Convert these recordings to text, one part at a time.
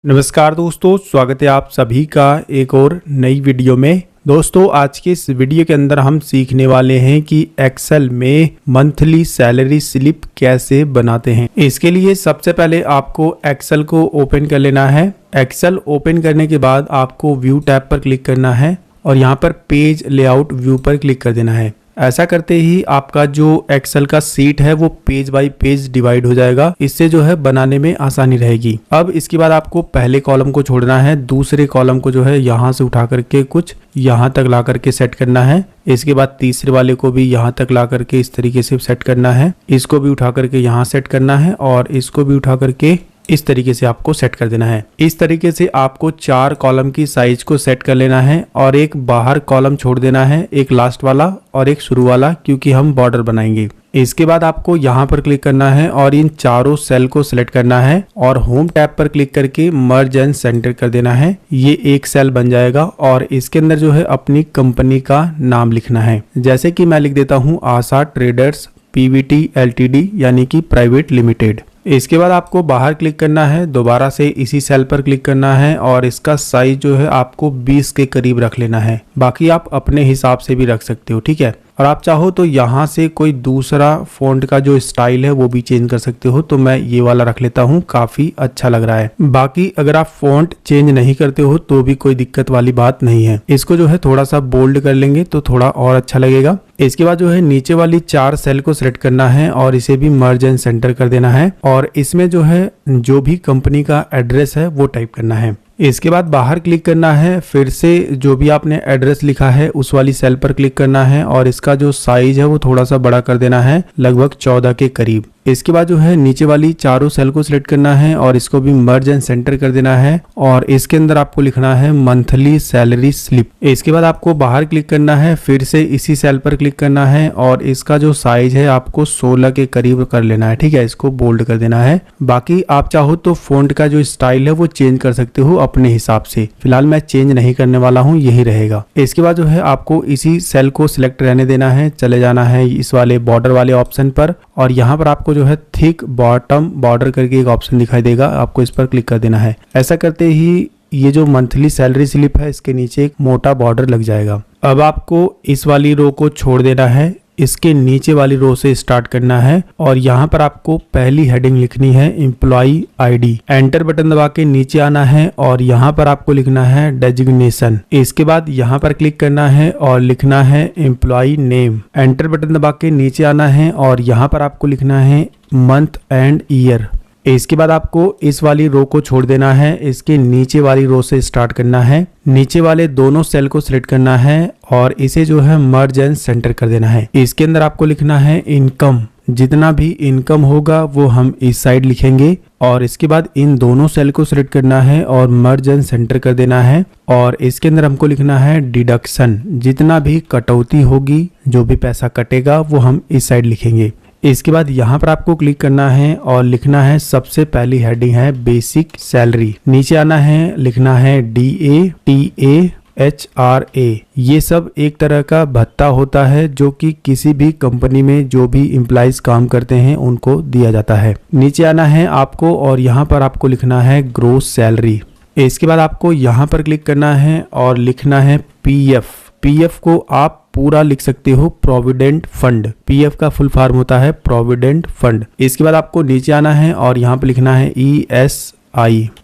नमस्कार दोस्तों, स्वागत है आप सभी का एक और नई वीडियो में। दोस्तों आज के इस वीडियो के अंदर हम सीखने वाले हैं कि एक्सेल में मंथली सैलरी स्लिप कैसे बनाते हैं। इसके लिए सबसे पहले आपको एक्सेल को ओपन कर लेना है। एक्सेल ओपन करने के बाद आपको व्यू टैब पर क्लिक करना है और यहाँ पर पेज लेआउट व्यू पर क्लिक कर देना है। ऐसा करते ही आपका जो एक्सेल का सीट है वो पेज बाय पेज डिवाइड हो जाएगा। इससे जो है बनाने में आसानी रहेगी। अब इसके बाद आपको पहले कॉलम को छोड़ना है, दूसरे कॉलम को जो है यहाँ से उठा करके कुछ यहाँ तक ला करके सेट करना है। इसके बाद तीसरे वाले को भी यहाँ तक ला करके इस तरीके से सेट करना है। इसको भी उठा करके यहाँ सेट करना है और इसको भी उठा करके इस तरीके से आपको सेट कर देना है। इस तरीके से आपको 4 कॉलम की साइज को सेट कर लेना है और एक बाहर कॉलम छोड़ देना है, एक लास्ट वाला और एक शुरू वाला, क्योंकि हम बॉर्डर बनाएंगे। इसके बाद आपको यहाँ पर क्लिक करना है और इन चारों सेल को सिलेक्ट करना है और होम टैब पर क्लिक करके मर्ज एंड सेंटर कर देना है। ये एक सेल बन जाएगा और इसके अंदर जो है अपनी कंपनी का नाम लिखना है। जैसे कि मैं लिख देता हूँ आशा ट्रेडर्स पीवीटी एलटीडी यानी कि प्राइवेट लिमिटेड। इसके बाद आपको बाहर क्लिक करना है, दोबारा से इसी सेल पर क्लिक करना है और इसका साइज जो है आपको 20 के करीब रख लेना है। बाकी आप अपने हिसाब से भी रख सकते हो, ठीक है। और आप चाहो तो यहाँ से कोई दूसरा फॉन्ट का जो स्टाइल है वो भी चेंज कर सकते हो। तो मैं ये वाला रख लेता हूँ, काफी अच्छा लग रहा है। बाकी अगर आप फॉन्ट चेंज नहीं करते हो तो भी कोई दिक्कत वाली बात नहीं है। इसको जो है थोड़ा सा बोल्ड कर लेंगे तो थोड़ा और अच्छा लगेगा। इसके बाद जो है नीचे वाली 4 सेल को सिलेक्ट करना है और इसे भी मर्ज एंड सेंटर कर देना है और इसमें जो है जो भी कंपनी का एड्रेस है वो टाइप करना है। इसके बाद बाहर क्लिक करना है, फिर से जो भी आपने एड्रेस लिखा है उस वाली सेल पर क्लिक करना है और इसका जो साइज है वो थोड़ा सा बड़ा कर देना है, लगभग 14 के करीब। इसके बाद जो है नीचे वाली चारों सेल को सिलेक्ट करना है और इसको भी मर्ज एंड सेंटर कर देना है और इसके अंदर आपको लिखना है मंथली सैलरी स्लिप। इसके बाद आपको बाहर क्लिक करना है, फिर से इसी सेल पर क्लिक करना है और इसका जो साइज है आपको 16 के करीब कर लेना है, ठीक है। इसको बोल्ड कर देना है। बाकी आप चाहो तो फॉन्ट का जो स्टाइल है वो चेंज कर सकते हो अपने हिसाब से। फिलहाल मैं चेंज नहीं करने वाला हूँ, यही रहेगा। इसके बाद जो है आपको इसी सेल को सिलेक्ट रहने देना है, चले जाना है इस वाले बॉर्डर वाले ऑप्शन पर और यहाँ पर आपको जो है थिक बॉटम बॉर्डर करके एक ऑप्शन दिखाई देगा, आपको इस पर क्लिक कर देना है। ऐसा करते ही ये जो मंथली सैलरी स्लिप है इसके नीचे एक मोटा बॉर्डर लग जाएगा। अब आपको इस वाली रो को छोड़ देना है, इसके नीचे वाली रो से स्टार्ट करना है और यहाँ पर आपको पहली हेडिंग लिखनी है एम्प्लॉई आईडी। एंटर बटन दबा के नीचे आना है और यहाँ पर आपको लिखना है डेजिग्नेशन। इसके बाद यहाँ पर क्लिक करना है और लिखना है एम्प्लॉई नेम। एंटर बटन दबा के नीचे आना है और यहाँ पर आपको लिखना है मंथ एंड ईयर। इसके बाद आपको इस वाली रो को छोड़ देना है, इसके नीचे वाली रो से स्टार्ट करना है। नीचे वाले दोनों सेल को सिलेक्ट करना है और इसे जो है मर्ज एंड सेंटर कर देना है। इसके अंदर आपको लिखना है इनकम। जितना भी इनकम होगा वो हम इस साइड लिखेंगे और इसके बाद इन दोनों सेल को सिलेक्ट करना है और मर्ज एंड सेंटर कर देना है और इसके अंदर हमको लिखना है डिडक्शन। जितना भी कटौती होगी, जो भी पैसा कटेगा वो हम इस साइड लिखेंगे। इसके बाद यहाँ पर आपको क्लिक करना है और लिखना है, सबसे पहली हेडिंग है बेसिक सैलरी। नीचे आना है, लिखना है DATAHRA। ये सब एक तरह का भत्ता होता है जो कि किसी भी कंपनी में जो भी एम्प्लॉइज काम करते हैं उनको दिया जाता है। नीचे आना है आपको और यहाँ पर आपको लिखना है ग्रोस सैलरी। इसके बाद आपको यहाँ पर क्लिक करना है और लिखना है PF। PF को आप पूरा लिख सकते हो प्रोविडेंट फंड। PF का फुल फॉर्म होता है प्रोविडेंट फंड। इसके बाद आपको नीचे आना है और यहाँ पे लिखना है ESI।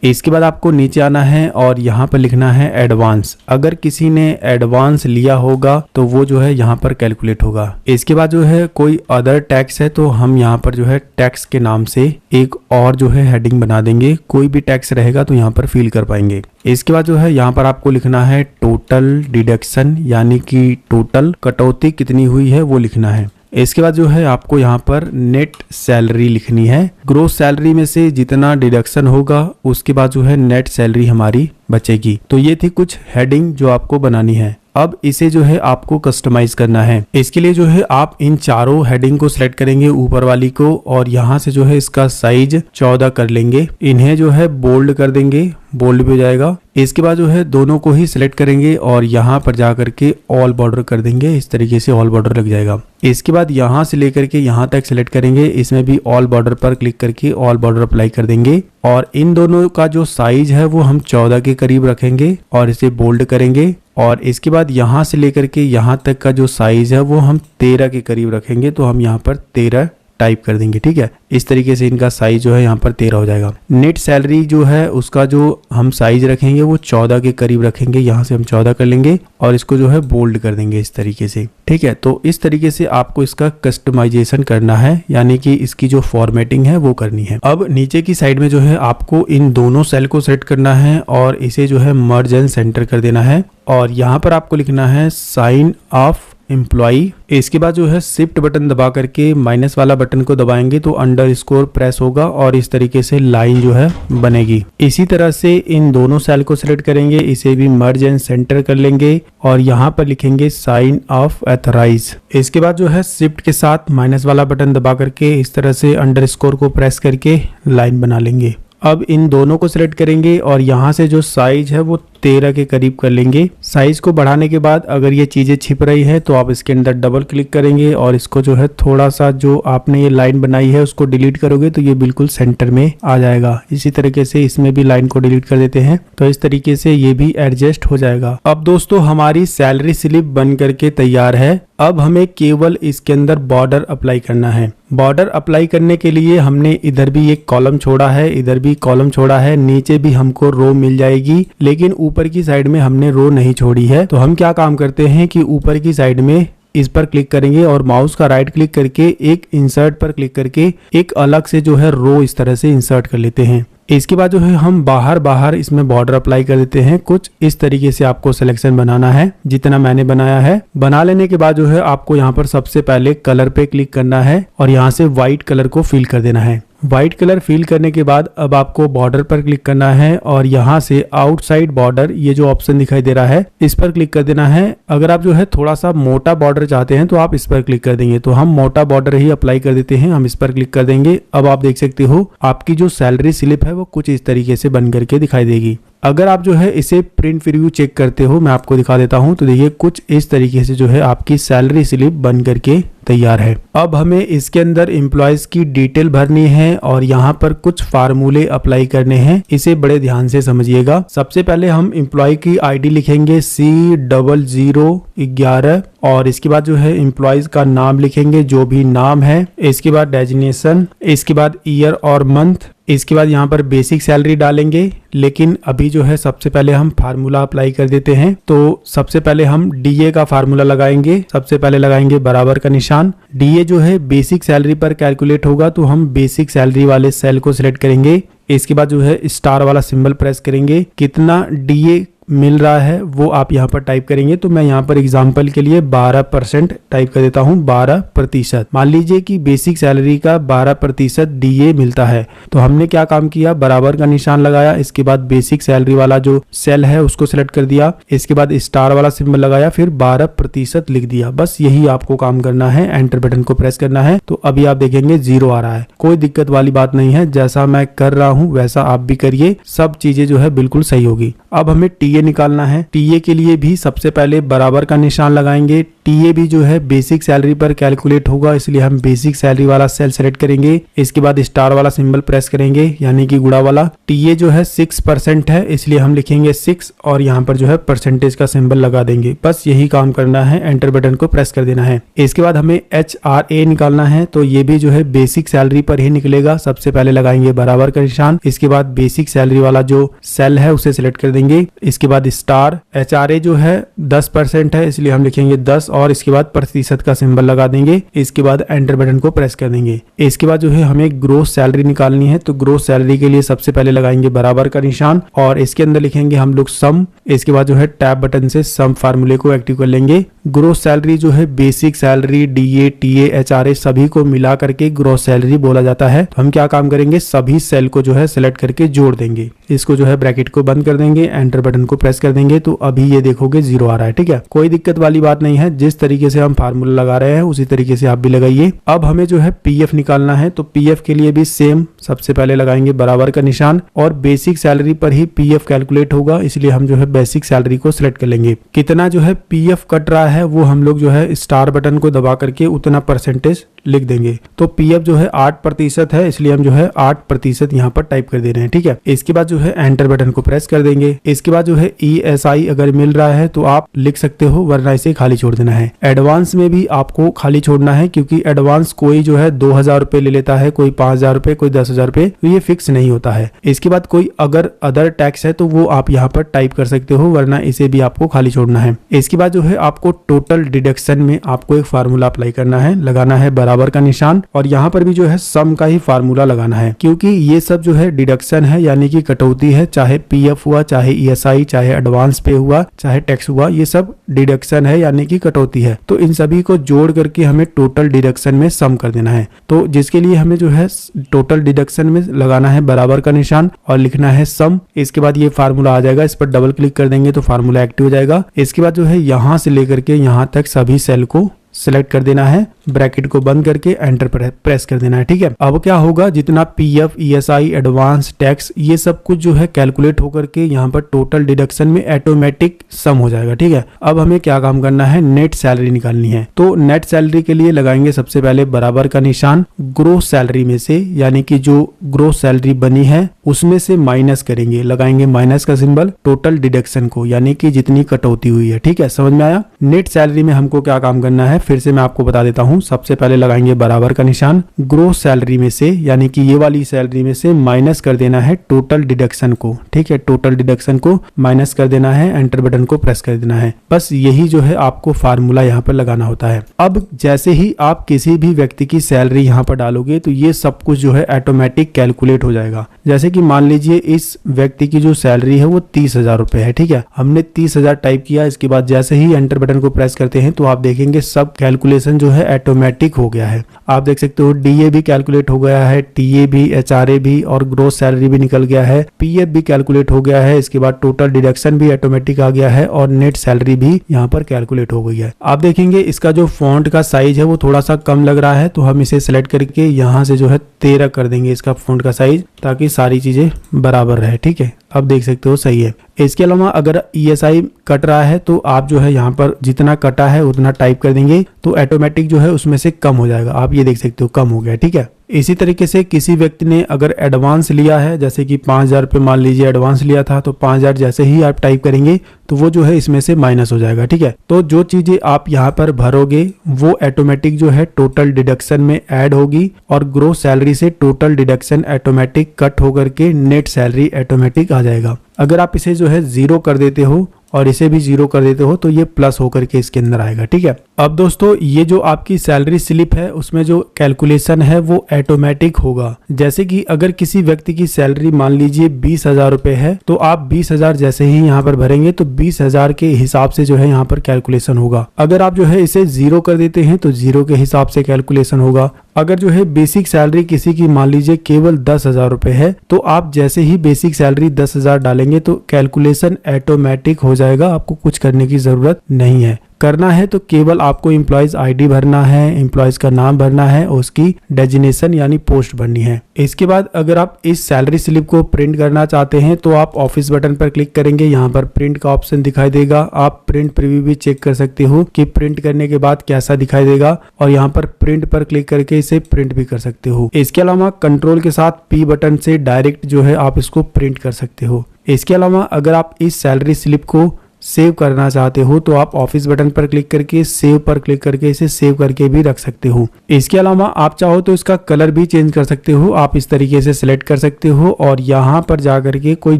इसके बाद आपको नीचे आना है और यहाँ पर लिखना है एडवांस। अगर किसी ने एडवांस लिया होगा तो वो जो है यहाँ पर कैलकुलेट होगा। इसके बाद जो है कोई अदर टैक्स है तो हम यहाँ पर जो है टैक्स के नाम से एक और जो है हेडिंग बना देंगे। कोई भी टैक्स रहेगा तो यहाँ पर फिल कर पाएंगे। इसके बाद जो है यहाँ पर आपको लिखना है टोटल डिडक्शन, यानी कि टोटल कटौती कितनी हुई है वो लिखना है। इसके बाद जो है आपको यहाँ पर नेट सैलरी लिखनी है। ग्रोस सैलरी में से जितना डिडक्शन होगा उसके बाद जो है नेट सैलरी हमारी बचेगी। तो ये थी कुछ हेडिंग जो आपको बनानी है। अब इसे जो है आपको कस्टमाइज करना है। इसके लिए जो है आप इन चारों हेडिंग को सिलेक्ट करेंगे, ऊपर वाली को, और यहाँ से जो है इसका साइज 14 कर लेंगे। इन्हें जो है बोल्ड कर देंगे, बोल्ड भी हो जाएगा। इसके बाद जो है दोनों को ही सिलेक्ट करेंगे और यहाँ पर जा करके ऑल बॉर्डर कर देंगे। इस तरीके से ऑल बॉर्डर लग जाएगा। इसके बाद यहाँ से लेकर के यहाँ तक सिलेक्ट करेंगे, इसमें भी ऑल बॉर्डर पर क्लिक करके ऑल बॉर्डर अप्लाई कर देंगे और इन दोनों का जो साइज है वो हम 14 के करीब रखेंगे और इसे बोल्ड करेंगे। और इसके बाद यहाँ से लेकर के यहाँ तक का जो साइज है वो हम 13 के करीब रखेंगे, तो हम यहाँ पर 13 टाइप कर देंगे। ठीक है, इस तरीके से इनका साइज जो है यहाँ पर 13 हो जाएगा। नेट सैलरी जो है उसका जो हम साइज रखेंगे वो 14 के करीब रखेंगे, यहाँ से हम 14 कर लेंगे और इसको जो है बोल्ड कर देंगे इस तरीके से। ठीक है, तो इस तरीके से आपको इसका कस्टमाइजेशन करना है, यानी कि इसकी जो फॉर्मेटिंग है वो करनी है। अब नीचे की साइड में जो है आपको इन दोनों सेल को सेट करना है और इसे जो है मर्ज एंड सेंटर कर देना है और यहाँ पर आपको लिखना है साइन ऑफ एम्प्लॉई। इसके बाद जो है शिफ्ट बटन दबा करके माइनस वाला बटन को दबाएंगे तो अंडरस्कोर प्रेस होगा और इस तरीके से लाइन जो है बनेगी। इसी तरह से इन दोनों सेल को सिलेक्ट करेंगे, इसे भी मर्ज एंड सेंटर कर लेंगे और यहाँ पर लिखेंगे साइन ऑफ ऑथराइज। इसके बाद जो है शिफ्ट के साथ माइनस वाला बटन दबा करके इस तरह से अंडरस्कोर को प्रेस करके लाइन बना लेंगे। अब इन दोनों को सिलेक्ट करेंगे और यहाँ से जो साइज है वो 13 के करीब कर लेंगे। साइज को बढ़ाने के बाद अगर ये चीजें छिप रही है तो आप इसके अंदर डबल क्लिक करेंगे और इसको जो है थोड़ा सा जो आपने ये लाइन बनाई है उसको डिलीट करोगे तो ये बिल्कुल सेंटर में आ जाएगा। इसी तरीके से इसमें भी लाइन को डिलीट कर देते हैं तो इस तरीके से ये भी एडजस्ट हो जाएगा। अब दोस्तों हमारी सैलरी स्लिप बन करके तैयार है। अब हमें केवल इसके अंदर बॉर्डर अप्लाई करना है। बॉर्डर अप्लाई करने के लिए हमने इधर भी एक कॉलम छोड़ा है, इधर भी कॉलम छोड़ा है, नीचे भी हमको रो मिल जाएगी, लेकिन ऊपर की साइड में हमने रो नहीं छोड़ी है। तो हम क्या काम करते हैं कि ऊपर की साइड में इस पर क्लिक करेंगे और माउस का राइट क्लिक करके एक इंसर्ट पर क्लिक करके एक अलग से जो है रो इस तरह से इंसर्ट कर लेते हैं। इसके बाद जो है हम बाहर इसमें बॉर्डर अप्लाई कर देते हैं। कुछ इस तरीके से आपको सिलेक्शन बनाना है जितना मैंने बनाया है। बना लेने के बाद जो है आपको यहाँ पर सबसे पहले कलर पे क्लिक करना है और यहाँ से व्हाइट कलर को फिल कर देना है। व्हाइट कलर फिल करने के बाद अब आपको बॉर्डर पर क्लिक करना है और यहाँ से आउटसाइड बॉर्डर ये जो ऑप्शन दिखाई दे रहा है इस पर क्लिक कर देना है। अगर आप जो है थोड़ा सा मोटा बॉर्डर चाहते हैं तो आप इस पर क्लिक कर देंगे, तो हम मोटा बॉर्डर ही अप्लाई कर देते हैं। हम इस पर क्लिक कर देंगे। अब आप देख सकते हो आपकी जो सैलरी स्लिप है वो कुछ इस तरीके से बन करके दिखाई देगी। अगर आप जो है इसे प्रिंट प्रीव्यू चेक करते हो, मैं आपको दिखा देता हूं, तो देखिए कुछ इस तरीके से जो है आपकी सैलरी स्लिप बन करके तैयार है। अब हमें इसके अंदर एम्प्लॉयज की डिटेल भरनी है और यहाँ पर कुछ फार्मूले अप्लाई करने हैं। इसे बड़े ध्यान से समझिएगा। सबसे पहले हम एम्प्लॉय की आईडी लिखेंगे C0011 और इसके बाद जो है एम्प्लॉयज का नाम लिखेंगे जो भी नाम है। इसके बाद डेजिग्नेशन, इसके बाद ईयर और मंथ, इसके बाद यहाँ पर बेसिक सैलरी डालेंगे। लेकिन अभी जो है सबसे पहले हम फार्मूला अप्लाई कर देते हैं। तो सबसे पहले हम डीए का फार्मूला लगाएंगे। सबसे पहले लगाएंगे बराबर का निशान। डीए जो है बेसिक सैलरी पर कैलकुलेट होगा, तो हम बेसिक सैलरी वाले सेल को सिलेक्ट करेंगे। इसके बाद जो है स्टार वाला सिंबल प्रेस करेंगे। कितना डीए मिल रहा है वो आप यहाँ पर टाइप करेंगे। तो मैं यहाँ पर एग्जांपल के लिए 12% टाइप कर देता हूँ, 12%। मान लीजिए कि बेसिक सैलरी का 12% डीए मिलता है। तो हमने क्या काम किया, बराबर का निशान लगाया, इसके बाद बेसिक सैलरी वाला जो सेल है उसको सिलेक्ट कर दिया, इसके बाद स्टार वाला सिंबल लगाया, फिर 12% लिख दिया। बस यही आपको काम करना है। एंटर बटन को प्रेस करना है। तो अभी आप देखेंगे 0 आ रहा है। कोई दिक्कत वाली बात नहीं है, जैसा मैं कर रहा हूँ वैसा आप भी करिए, सब चीजें जो है बिल्कुल सही होगी। अब हमें टीए निकालना है। टीए के लिए भी सबसे पहले बराबर का निशान लगाएंगे। टीए भी जो है बेसिक सैलरी पर कैलकुलेट होगा, इसलिए हम बेसिक सैलरी वाला सेल सेलेक्ट करेंगे। इसके बाद स्टार वाला सिंबल प्रेस करेंगे, यानी कि गुणा वाला। टीए जो है 6% है, इसलिए हम लिखेंगे 6 और यहाँ पर जो है परसेंटेज का सिंबल लगा देंगे। बस यही काम करना है। एंटर बटन को प्रेस कर देना है। इसके बाद हमें HRA निकालना है। तो ये भी जो है बेसिक सैलरी पर ही निकलेगा। सबसे पहले लगाएंगे बराबर का निशान, इसके बाद बेसिक सैलरी वाला जो सेल है उसे सिलेक्ट कर देंगे। इसके बाद स्टार। HRA जो है 10% है, इसलिए हम लिखेंगे 10 और इसके बाद प्रतिशत का सिंबल लगा देंगे। इसके बाद एंटर बटन को प्रेस कर देंगे। इसके बाद जो है हमें ग्रोस सैलरी निकालनी है। तो ग्रोस सैलरी के लिए सबसे पहले लगाएंगे बराबर का निशान और इसके अंदर लिखेंगे हम लोग सम। इसके बाद जो है टैब बटन से सम फार्मूले को एक्टिव कर लेंगे। ग्रोस सैलरी जो है basic salary, DA, TA, HRA सभी को मिला करके ग्रोस सैलरी बोला जाता है। तो हम क्या काम करेंगे, सभी सेल को जो है सिलेक्ट करके जोड़ देंगे। इसको जो है ब्रैकेट को बंद कर देंगे, एंटर बटन को प्रेस कर देंगे तो अभी ये देखोगे 0 आ रहा है। ठीक है, कोई दिक्कत वाली बात नहीं है। जिस तरीके से हम फार्मूला लगा रहे हैं उसी तरीके से आप भी लगाइए। अब हमें जो है पीएफ निकालना है, तो पीएफ के लिए भी सेम, सबसे पहले लगाएंगे बराबर का निशान और बेसिक सैलरी पर ही पीएफ कैलकुलेट होगा, इसलिए हम जो है बेसिक सैलरी को सिलेक्ट कर लेंगे। कितना जो है पीएफ कट रहा है वो हम लोग जो है स्टार बटन को दबा करके उतना परसेंटेज लिख देंगे। तो पीएफ जो है 8% है, इसलिए हम जो है 8% यहाँ पर टाइप कर दे रहे हैं। ठीक है, इसके बाद जो है एंटर बटन को प्रेस कर देंगे। इसके बाद जो है ईएसआई अगर मिल रहा है तो आप लिख सकते हो, वरना इसे खाली छोड़ देना है। एडवांस में भी आपको खाली छोड़ना है, क्योंकि एडवांस कोई जो है 2000 रुपए ले लेता है, कोई 5000 रुपए, कोई 10,000 रुपए, तो ये फिक्स नहीं होता है। इसके बाद कोई अगर अदर टैक्स है तो वो आप यहाँ पर टाइप कर सकते हो, वरना इसे भी आपको खाली छोड़ना है। इसके बाद जो है आपको टोटल डिडक्शन में आपको एक फार्मूला अप्लाई करना है, लगाना है बराबर का निशान और यहाँ पर भी जो है सम का ही फार्मूला लगाना है, क्योंकि ये सब जो है डिडक्शन है, यानी कि कटौती है। चाहे पीएफ हुआ, चाहे ईएसआई, चाहे एडवांस पे हुआ, चाहे टैक्स हुआ, ये सब डिडक्शन है यानी कि कटौती है। तो इन सभी को जोड़ करके हमें टोटल डिडक्शन में सम कर देना है। तो जिसके लिए हमें जो है टोटल डिडक्शन में लगाना है बराबर का निशान और लिखना है सम। इसके बाद ये फार्मूला आ जाएगा, इस पर डबल क्लिक कर देंगे तो फार्मूला एक्टिव हो जाएगा। इसके बाद जो है यहाँ से लेकर के यहाँ तक सभी सेल को सिलेक्ट कर देना है, ब्रैकेट को बंद करके एंटर प्रेस कर देना है। ठीक है, अब क्या होगा, जितना पीएफ, ईएसआई, एडवांस, टैक्स, ये सब कुछ जो है कैलकुलेट होकर के यहाँ पर टोटल डिडक्शन में ऑटोमेटिक सम हो जाएगा। ठीक है, अब हमें क्या काम करना है, नेट सैलरी निकालनी है। तो नेट सैलरी के लिए लगाएंगे सबसे पहले बराबर का निशान, ग्रोस सैलरी में से, यानी कि जो ग्रोस सैलरी बनी है उसमें से माइनस करेंगे, लगाएंगे माइनस का सिंबल, टोटल डिडक्शन को, यानी कि जितनी कटौती हुई है। ठीक है, समझ में आया। नेट सैलरी में हमको क्या काम करना है, फिर से मैं आपको बता देता हूं। सबसे पहले लगाएंगे बराबर का निशान, ग्रोस सैलरी में से, यानी कि ये वाली सैलरी में से माइनस कर देना है टोटल डिडक्शन को। ठीक है, टोटल डिडक्शन को माइनस कर देना है, एंटर बटन को प्रेस कर देना है। बस यही जो है आपको फार्मूला यहाँ पर लगाना होता है। अब जैसे ही आप किसी भी व्यक्ति की सैलरी यहाँ पर डालोगे तो ये सब कुछ जो है ऑटोमेटिक कैलकुलेट हो जाएगा। जैसे कि मान लीजिए इस व्यक्ति की जो सैलरी है वो 30,000 रुपए है। ठीक है, हमने 30,000 टाइप किया। इसके बाद जैसे ही एंटर बटन को प्रेस करते हैं तो आप देखेंगे सब कैलकुलेशन जो है ऑटोमेटिक हो गया है। आप देख सकते हो डीए भी कैलकुलेट हो गया है, टीए भी, एचआरए भी और ग्रोस सैलरी भी निकल गया है, पीएफ भी कैलकुलेट हो गया है। इसके बाद टोटल डिडक्शन भी ऑटोमेटिक आ गया है और नेट सैलरी भी यहाँ पर कैलकुलेट हो गई है। आप देखेंगे इसका जो फॉन्ट का साइज है वो थोड़ा सा कम लग रहा है, तो हम इसे सिलेक्ट करके यहाँ से जो है 13 कर देंगे इसका फॉन्ट का साइज, ताकि सारी चीजें बराबर रहे। ठीक है, अब देख सकते हो सही है। इसके अलावा अगर ईएसआई कट रहा है तो आप जो है यहाँ पर जितना कटा है उतना टाइप कर देंगे तो ऑटोमेटिक जो है उसमें से कम हो जाएगा। आप ये देख सकते हो कम हो गया। ठीक है, इसी तरीके से किसी व्यक्ति ने अगर एडवांस लिया है, जैसे कि 5,000 रुपये मान लीजिए एडवांस लिया था, तो 5,000 जैसे ही आप टाइप करेंगे तो वो जो है इसमें से माइनस हो जाएगा। ठीक है, तो जो चीजें आप यहाँ पर भरोगे वो ऑटोमेटिक जो है टोटल डिडक्शन में ऐड होगी और ग्रोस सैलरी से टोटल डिडक्शन ऑटोमेटिक कट होकर के नेट सैलरी ऑटोमेटिक आ जाएगा। अगर आप इसे जो है 0 कर देते हो और इसे भी 0 कर देते हो तो ये प्लस होकर के इसके अंदर आएगा। ठीक है, अब दोस्तों ये जो आपकी सैलरी स्लिप है उसमें जो कैलकुलेशन है वो ऑटोमेटिक होगा। जैसे कि अगर किसी व्यक्ति की सैलरी मान लीजिए 20,000 रुपए है, तो आप 20,000 जैसे ही यहाँ पर भरेंगे तो 20,000 के हिसाब से जो है यहाँ पर कैलकुलेशन होगा। अगर आप जो है इसे 0 कर देते हैं तो 0 के हिसाब से कैलकुलेशन होगा। अगर जो है बेसिक सैलरी किसी की मान लीजिए केवल 10,000 रुपए है, तो आप जैसे ही बेसिक सैलरी 10,000 डालेंगे तो कैलकुलेशन ऑटोमेटिक हो जाएगा, आपको कुछ करने की जरूरत नहीं है। करना है तो केवल आपको एम्प्लॉयज आईडी भरना है, एम्प्लॉयज का नाम भरना है और उसकी डेजिग्नेशन यानी पोस्ट भरनी है। इसके बाद अगर आप इस सैलरी स्लिप को प्रिंट करना चाहते हैं तो आप ऑफिस बटन पर क्लिक करेंगे, यहाँ पर प्रिंट का ऑप्शन दिखाई देगा। आप प्रिंट प्रीव्यू भी चेक कर सकते हो कि प्रिंट करने के बाद कैसा दिखाई देगा और यहाँ पर प्रिंट पर क्लिक करके इसे प्रिंट भी कर सकते हो। इसके अलावा कंट्रोल के साथ पी बटन से डायरेक्ट जो है आप इसको प्रिंट कर सकते हो। इसके अलावा अगर आप इस सैलरी स्लिप को सेव करना चाहते हो तो आप ऑफिस बटन पर क्लिक करके सेव पर क्लिक करके इसे सेव करके भी रख सकते हो। इसके अलावा आप चाहो तो इसका कलर भी चेंज कर सकते हो। आप इस तरीके से सिलेक्ट कर सकते हो और यहाँ पर जाकर के कोई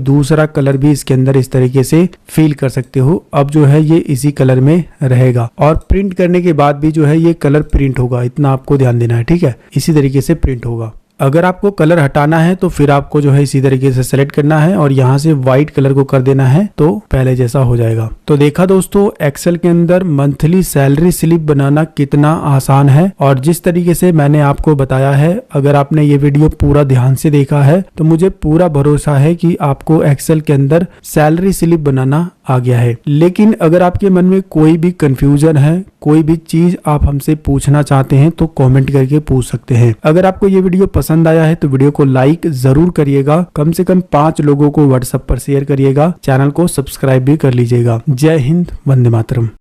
दूसरा कलर भी इसके अंदर इस तरीके से फिल कर सकते हो। अब जो है ये इसी कलर में रहेगा और प्रिंट करने के बाद भी जो है ये कलर प्रिंट होगा, इतना आपको ध्यान देना है। ठीक है, इसी तरीके से प्रिंट होगा। अगर आपको कलर हटाना है तो फिर आपको जो है इसी तरीके से सेलेक्ट करना है और यहाँ से व्हाइट कलर को कर देना है तो पहले जैसा हो जाएगा। तो देखा दोस्तों, एक्सेल के अंदर मंथली सैलरी स्लिप बनाना कितना आसान है और जिस तरीके से मैंने आपको बताया है, अगर आपने ये वीडियो पूरा ध्यान से देखा है तो मुझे पूरा भरोसा है कि आपको एक्सेल के अंदर सैलरी स्लिप बनाना आ गया है। लेकिन अगर आपके मन में कोई भी कंफ्यूजन है, कोई भी चीज आप हमसे पूछना चाहते हैं तो कमेंट करके पूछ सकते हैं। अगर आपको ये वीडियो पसंद आया है तो वीडियो को लाइक जरूर करिएगा, कम से कम 5 लोगों को व्हाट्सएप पर शेयर करिएगा, चैनल को सब्सक्राइब भी कर लीजिएगा। जय हिंद, वंदे मातरम।